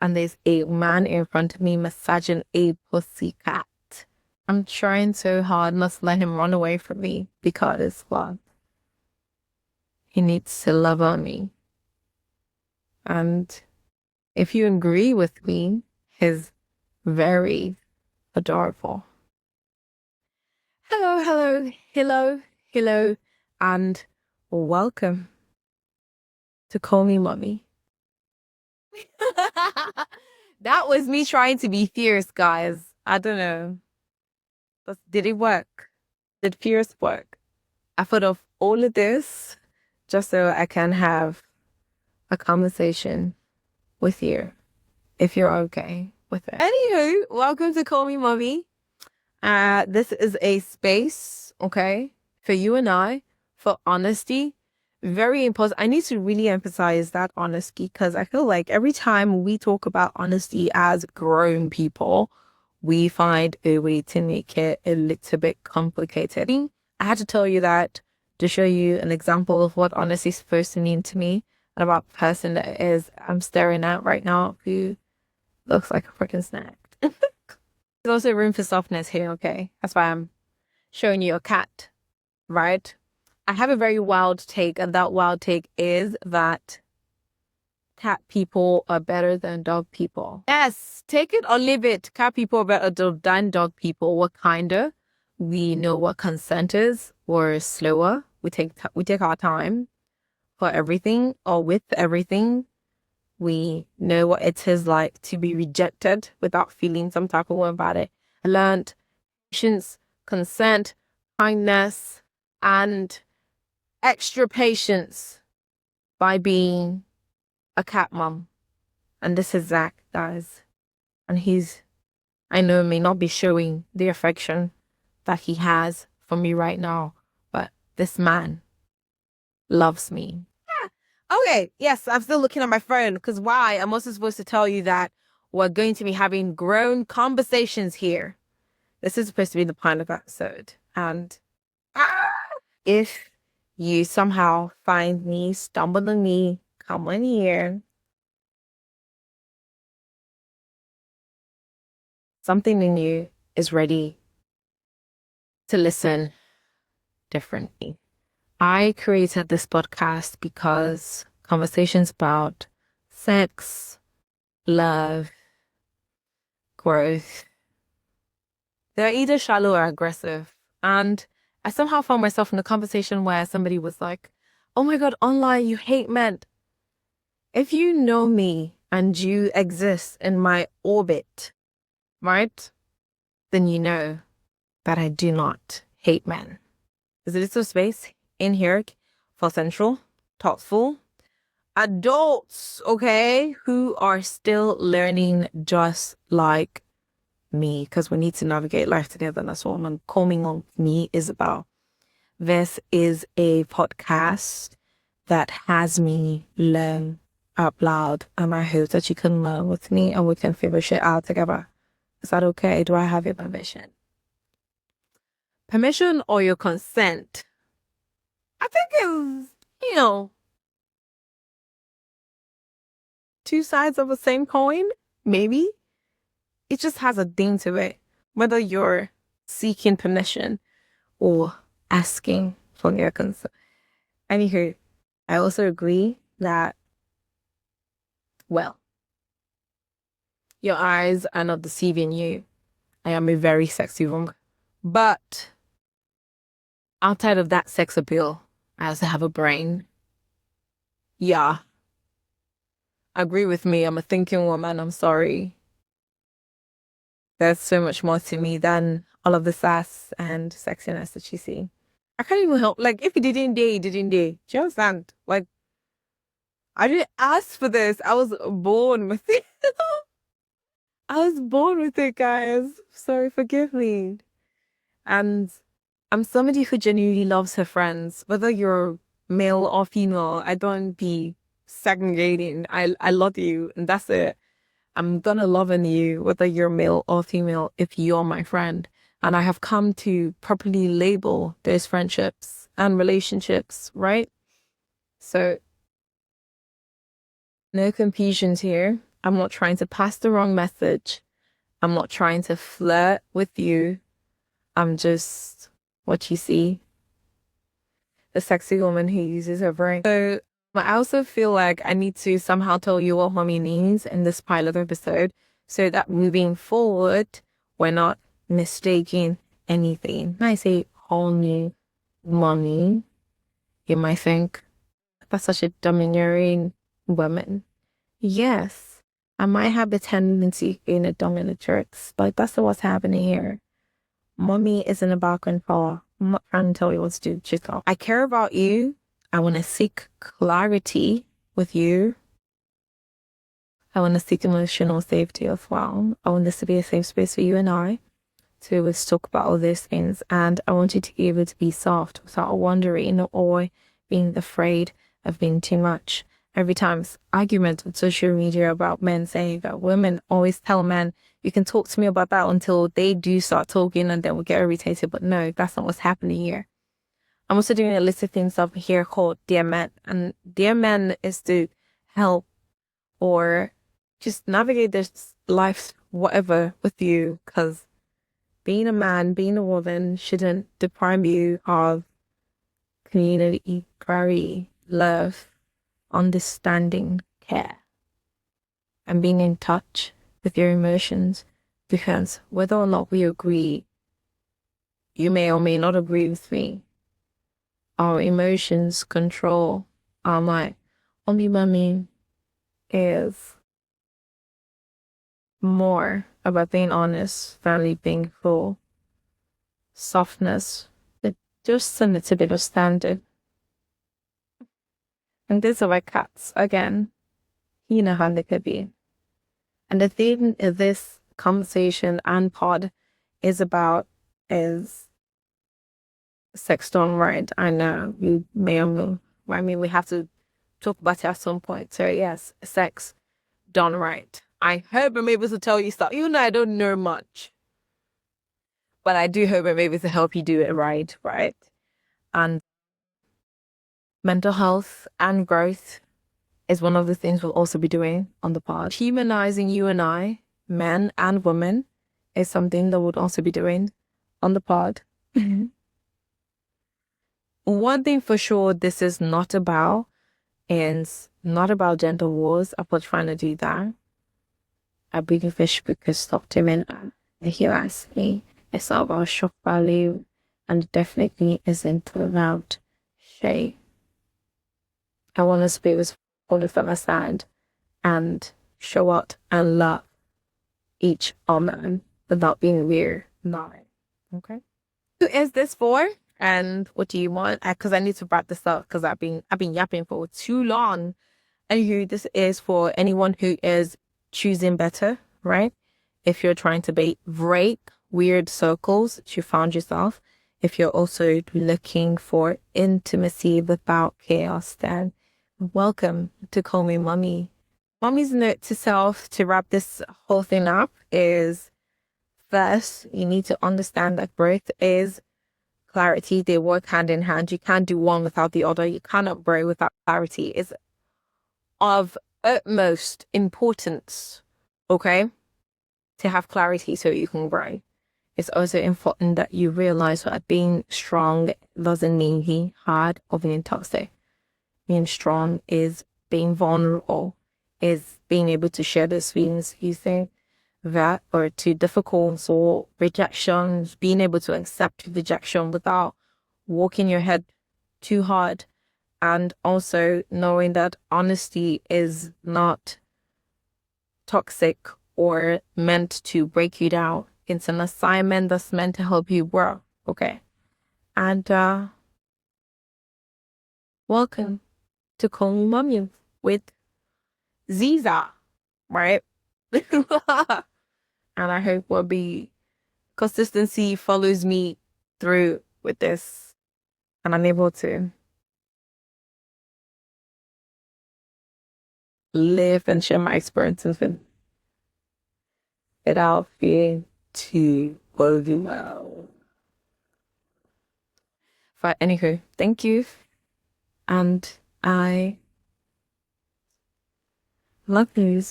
and there's a man in front of me massaging a pussycat. I'm trying so hard not to let him run away from me because, well, he needs to love on me. And if you agree with me, he's very adorable. Hello, hello, hello, hello, and welcome to Call Me Mommy. That was me trying to be fierce, guys. I don't know. But did it work? Did fierce work? I thought of all of this just so I can have a conversation with you, if you're okay with it. Anywho, welcome to Call Me Mommy. This is a space, okay, for you and I, for honesty. Very important. I need to really emphasize that honesty because I feel like every time we talk about honesty as grown people, we find a way to make it a little bit complicated. I had to tell you that to show you an example of what honesty is supposed to mean to me and about the person that is I'm staring at right now who looks like a freaking snack. There's also room for softness here, okay? That's why I'm showing you a cat, right? I have a very wild take, and that wild take is that cat people are better than dog people. Yes, take it or leave it. Cat people are better than dog people. What kinda? We know what consent is. We're slower. We take our time for everything or with everything. We know what it is like to be rejected without feeling some type of way about it. I learned patience, consent, kindness, and extra patience by being a cat mom. And this is Zach, guys. And I know, may not be showing the affection that he has for me right now, but this man loves me. Okay, yes, I'm still looking at my phone because why? I'm also supposed to tell you that we're going to be having grown conversations here. This is supposed to be the point of the episode. And if you somehow find me, stumble on me, come on here. Something in you is ready to listen differently. I created this podcast because conversations about sex, love, growth, they're either shallow or aggressive. And I somehow found myself in a conversation where somebody was like, oh my God, online, you hate men. If you know me and you exist in my orbit, right? Then you know that I do not hate men. There's a little space in here for central, thoughtful adults, okay, who are still learning just like me, because we need to navigate life together. That's what I'm calling on me is about. This is a podcast that has me learn out loud, and I hope that you can learn with me and we can figure shit out together. Is that okay? Do I have your permission? Permission or your consent? I think it's, two sides of the same coin, maybe. It just has a ding to it, whether you're seeking permission or asking for your consent. Anywho, I also agree that, well, your eyes are not deceiving you. I am a very sexy woman. But outside of that sex appeal, I also have a brain. Yeah. Agree with me. I'm a thinking woman. I'm sorry. There's so much more to me than all of the sass and sexiness that you see. I can't even help. Like, if you didn't date, you didn't date. Do you understand? Like, I didn't ask for this. I was born with it. I was born with it, guys. Sorry, forgive me. And I'm somebody who genuinely loves her friends, whether you're male or female. I don't be segregating. I love you, and that's it. I'm gonna love on you, whether you're male or female, if you're my friend. And I have come to properly label those friendships and relationships, right? So, no confusions here. I'm not trying to pass the wrong message. I'm not trying to flirt with you. I'm just what you see, the sexy woman who uses her brain. So I also feel like I need to somehow tell you what mommy needs in this pilot episode so that moving forward, we're not mistaking anything. When I say homie, mommy, you might think that's such a domineering woman. Yes, I might have the tendency in a dominatrix, but that's what's happening here. Mommy isn't about control. I'm not trying to tell you what to do. Just go. I care about you. I want to seek clarity with you. I want to seek emotional safety as well. I want this to be a safe space for you and I to talk about all these things. And I want you to be able to be soft without wondering or being afraid of being too much. Every time it's argument on social media about men saying that women always tell men, you can talk to me about that until they do start talking and then we'll get irritated. But no, that's not what's happening here. I'm also doing a list of things up here called Dear Men. And Dear Men is to help or just navigate this life, whatever, with you. Because being a man, being a woman shouldn't deprive you of community, clarity, love, understanding, care, and being in touch with your emotions. Because whether or not we agree, you may or may not agree with me. Our emotions control our mind. Only mommy is more about being honest, family being full, softness, but just a little bit of standard. And these are my cats again. You know how they could be. And the thing this conversation and pod is about is sex done right. I know you may or may, I mean, we have to talk about it at some point. So yes, sex done right. I hope I'm able to tell you stuff, even though I don't know much. But I do hope I'm able to help you do it right, right? And mental health and growth is one of the things we'll also be doing on the pod. Humanizing you and I, men and women, is something that we'll also be doing on the pod. One thing for sure, this is not about gender wars. I'm not trying to do that. I believe fish because stop doing here I see. It's not about shock value and definitely isn't about shade. I want us to be able to hold it from my side and show out and love each man without being weird. No. Okay. Who is this for? And what do you want? Because I need to wrap this up because I've been yapping for too long. Anywho, this is for anyone who is choosing better, right? If you're trying to break weird circles that you found yourself, if you're also looking for intimacy without chaos, then welcome to Call Me Mommy. Mommy's note to self to wrap this whole thing up is first, you need to understand that growth is clarity. They work hand in hand. You can't do one without the other. You cannot grow without clarity. It's of utmost importance, okay, to have clarity so you can grow. It's also important that you realize that being strong doesn't mean being hard or being toxic. Being strong is being vulnerable, is being able to share those feelings you think that are too difficult or rejections, being able to accept rejection without walking your head too hard. And also knowing that honesty is not toxic or meant to break you down. It's an assignment that's meant to help you grow. Okay. And welcome to Call Me Mommy with Ziza, right? And I hope will be consistency follows me through with this and I'm able to live and share my experiences without feeling too overwhelmed. But anywho, thank you. And I love you.